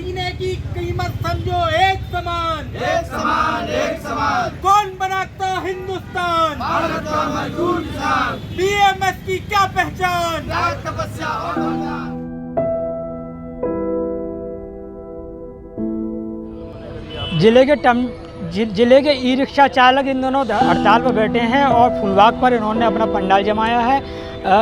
पसीने की कीमत समझो एक समान, एक समान, एक समान। कौन बनाता हिंदुस्तान, भारत का मजदूर किसान। बीएमएस की क्या पहचान, त्याग, तपस्या और बलिदान। जिले के ई रिक्शा चालक इन दोनों हड़ताल पर बैठे हैं और फुलबाग पर इन्होंने अपना पंडाल जमाया है।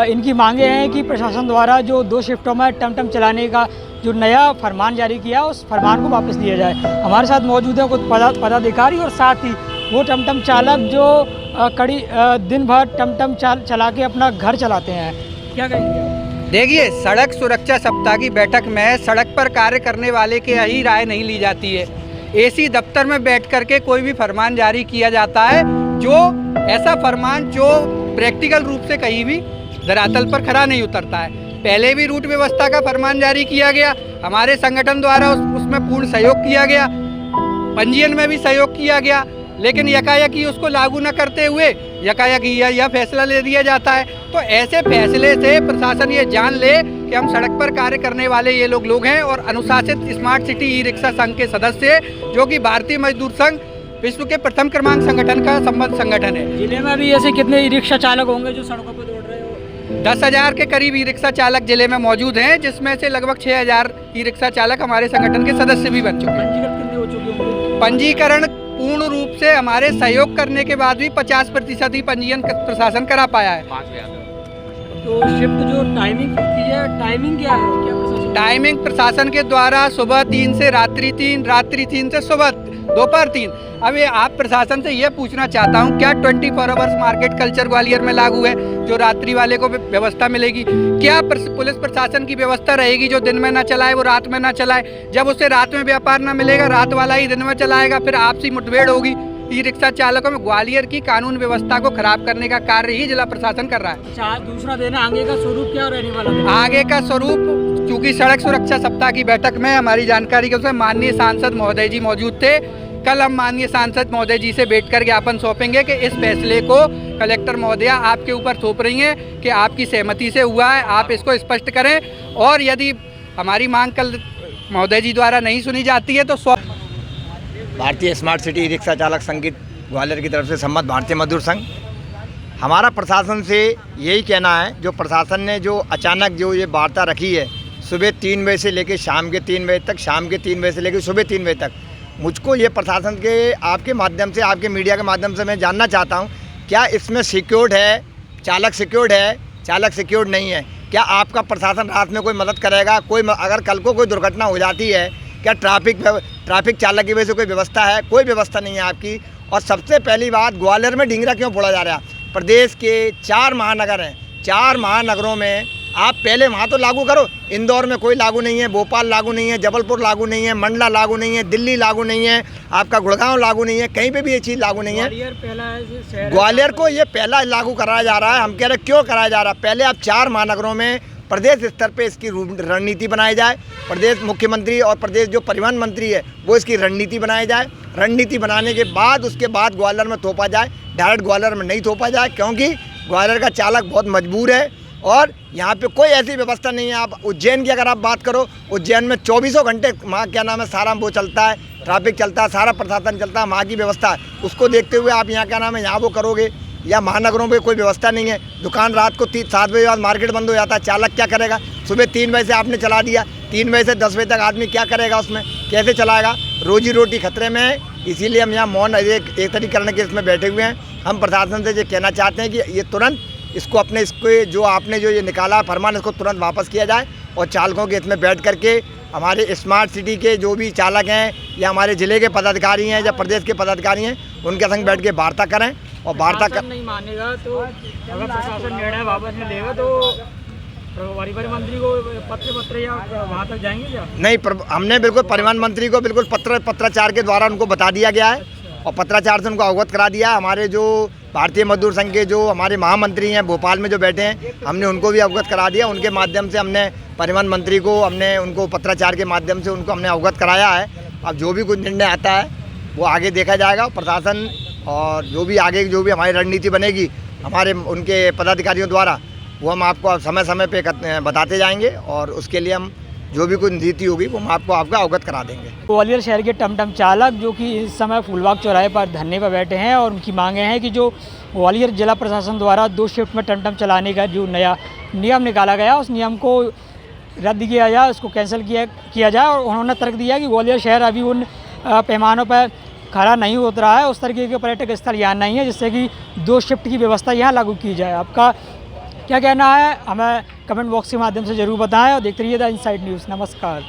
इनकी मांगे हैं कि प्रशासन द्वारा जो 2 शिफ्टों में टमटम चलाने का जो नया फरमान जारी किया उस फरमान को वापस लिया जाए। हमारे साथ मौजूद है कुछ पदाधिकारी और साथ ही वो टमटम चालक जो दिन भर टमटम चला के अपना घर चलाते हैं। क्या कहेंगे? देखिए, सड़क सुरक्षा सप्ताह की बैठक में सड़क पर कार्य करने वाले के ही राय नहीं ली जाती है। एसी दफ्तर में बैठ करके कोई भी फरमान जारी किया जाता है, जो ऐसा फरमान जो प्रैक्टिकल रूप से कहीं भी धरातल पर खरा नहीं उतरता है। पहले भी रूट व्यवस्था का फरमान जारी किया गया, हमारे संगठन द्वारा उसमें पूर्ण सहयोग किया गया, पंजीयन में भी सहयोग किया गया, लेकिन यकायकी उसको लागू न करते हुए यकायकी यह फैसला ले दिया जाता है। तो ऐसे फैसले से प्रशासन ये जान ले कि हम सड़क पर कार्य करने वाले ये लोग हैं और अनुशासित स्मार्ट सिटी ई रिक्शा संघ के सदस्य, जो कि भारतीय मजदूर संघ विश्व के प्रथम क्रमांक संगठन का संबद्ध संगठन है। जिले में भी ऐसे कितने ई रिक्शा चालक होंगे जो सड़कों पर दौड़ रहे हो? 10,000 के करीब ई रिक्शा चालक जिले में मौजूद हैं, जिसमें से लगभग 6,000 ई रिक्शा चालक हमारे संगठन के सदस्य भी बन चुके हैं। पंजीकरण कितने हो चुके होंगे? पंजीकरण पूर्ण रूप से हमारे सहयोग करने के बाद भी 50% ही पंजीयन प्रशासन करा पाया है। तो शिफ्ट जो टाइमिंग की है, टाइमिंग क्या है? क्या प्रशासन? टाइमिंग प्रशासन के द्वारा सुबह 3 से रात्रि 3, रात्रि 3 से सुबह दोपहर 3। अब ये आप प्रशासन से ये पूछना चाहता हूँ, क्या 24 आवर्स मार्केट कल्चर ग्वालियर में लागू है, जो रात्रि वाले को व्यवस्था मिलेगी? क्या पुलिस प्रशासन की व्यवस्था रहेगी जो दिन में ना चलाए वो रात में ना चलाए? जब उसे रात में व्यापार ना मिलेगा, रात वाला ही दिन में चलाएगा, फिर आपसी मुठभेड़ होगी। ई रिक्शा चालकों में ग्वालियर की कानून व्यवस्था को खराब करने का कार्य ही जिला प्रशासन कर रहा है। दूसरा दिन आगे का स्वरूप क्या रहने वाला है? आगे का स्वरूप, चूंकि सड़क सुरक्षा सप्ताह की बैठक में हमारी जानकारी के अनुसार माननीय सांसद महोदय जी मौजूद थे। कल हम माननीय सांसद महोदय जी से बैठ कर ज्ञापन सौंपेंगे कि इस फैसले को कलेक्टर महोदया आपके ऊपर थोप रही हैं कि आपकी सहमति से हुआ है, आप इसको स्पष्ट करें, और यदि हमारी मांग कल महोदय जी द्वारा नहीं सुनी जाती है तो भारतीय स्मार्ट सिटी रिक्शा चालक संघ ग्वालियर की तरफ से सम्मत भारतीय मजदूर संघ, हमारा प्रशासन से यही कहना है, जो प्रशासन ने जो अचानक जो ये वार्ता रखी है सुबह 3 बजे से लेकर शाम के 3 बजे तक, शाम के 3 बजे से लेकर सुबह 3 बजे तक, मुझको ये प्रशासन के आपके माध्यम से, आपके मीडिया के माध्यम से मैं जानना चाहता हूँ, क्या इसमें सिक्योर्ड है, चालक सिक्योर्ड है, चालक सिक्योर्ड नहीं है? क्या आपका प्रशासन रात में कोई मदद करेगा? कोई अगर कल को कोई दुर्घटना हो जाती है, क्या ट्रैफिक चालक की वजह से कोई व्यवस्था है? कोई व्यवस्था नहीं है आपकी। और सबसे पहली बात, ग्वालियर में ढिंगरा क्यों फोड़ा जा रहा है? प्रदेश के 4 महानगर हैं, 4 महानगरों में आप पहले वहाँ तो लागू करो। इंदौर में कोई लागू नहीं है, भोपाल लागू नहीं है, जबलपुर लागू नहीं है, मंडला लागू नहीं है, दिल्ली लागू नहीं है, आपका गुड़गांव लागू नहीं है, कहीं पे भी ये चीज़ लागू नहीं है। ग्वालियर को ये पहला लागू कराया जा रहा है। हम कह रहे क्यों कराया जा रहा है? पहले आप 4 महानगरों में प्रदेश स्तर पे इसकी रणनीति बनाई जाए, प्रदेश मुख्यमंत्री और प्रदेश जो परिवहन मंत्री है वो इसकी रणनीति बनाई जाए। रणनीति बनाने के बाद उसके बाद ग्वालियर में थोपा जाए, डायरेक्ट ग्वालियर में नहीं थोपा जाए, क्योंकि ग्वालियर का चालक बहुत मजबूर है और यहाँ पे कोई ऐसी व्यवस्था नहीं है। आप उज्जैन की अगर आप बात करो, उज्जैन में 24 घंटे वहाँ क्या नाम है सारा वो चलता है, ट्रैफिक चलता है, सारा प्रशासन चलता है, वहाँ की व्यवस्था है। उसको देखते हुए आप यहाँ क्या नाम है यहाँ वो करोगे, या महानगरों पे कोई व्यवस्था नहीं है। दुकान रात को 7 बजे बाद मार्केट बंद हो जाता है, चालक क्या करेगा? सुबह 3 बजे से आपने चला दिया, 3 बजे से 10 बजे तक आदमी क्या करेगा? उसमें कैसे चलाएगा? रोजी रोटी खतरे में है। इसीलिए हम यहाँ मौन एक तरीकरण के इसमें बैठे हुए हैं। हम प्रशासन से ये कहना चाहते हैं कि ये तुरंत इसको जो आपने जो ये निकाला फरमान, इसको तुरंत वापस किया जाए और चालकों के इसमें बैठ करके हमारे स्मार्ट सिटी के जो भी चालक हैं या हमारे ज़िले के पदाधिकारी हैं या प्रदेश के पदाधिकारी हैं, उनके संग बैठ के वार्ता करें। और वार्ता नहीं मानेगा तो अगर प्रशासन निर्णय वापस नहीं लेगा तो परिवहन मंत्री को पत्र या वहाँ तक जाएंगे क्या? नहीं, हमने बिल्कुल परिवहन मंत्री को बिल्कुल पत्राचार के द्वारा उनको बता दिया गया है और पत्राचार से उनको अवगत करा दिया। हमारे जो भारतीय मजदूर संघ के जो हमारे महामंत्री हैं भोपाल में जो बैठे हैं, हमने उनको भी अवगत करा दिया। उनके माध्यम से हमने परिवहन मंत्री को उनको पत्राचार के माध्यम से उनको हमने अवगत कराया है। अब जो भी कुछ निर्णय आता है वो आगे देखा जाएगा। प्रशासन और जो भी आगे जो भी हमारी रणनीति बनेगी हमारे उनके पदाधिकारियों द्वारा, वो हम आपको समय समय पे बताते जाएंगे और उसके लिए हम जो भी कोई नीति होगी वो हम आपको अवगत करा देंगे। ग्वालियर शहर के टमटम चालक जो कि इस समय फूलबाग चौराहे पर धरने पर बैठे हैं और उनकी मांगे हैं कि जो ग्वालियर जिला प्रशासन द्वारा 2 शिफ्ट में टमटम चलाने का जो नया नियम निकाला गया उस नियम को रद्द किया जाए, उसको कैंसिल किया जाए। और उन्होंने तर्क दिया कि ग्वालियर शहर अभी उन पैमानों पर खड़ा नहीं उतरा है, उस तरीके के पर्यटक स्थल यहाँ नहीं है जिससे कि 2 शिफ्ट की व्यवस्था यहाँ लागू की जाए। आपका क्या कहना है हमें कमेंट बॉक्स के माध्यम से ज़रूर बताएं और देखते रहिए द इनसाइड न्यूज़। नमस्कार।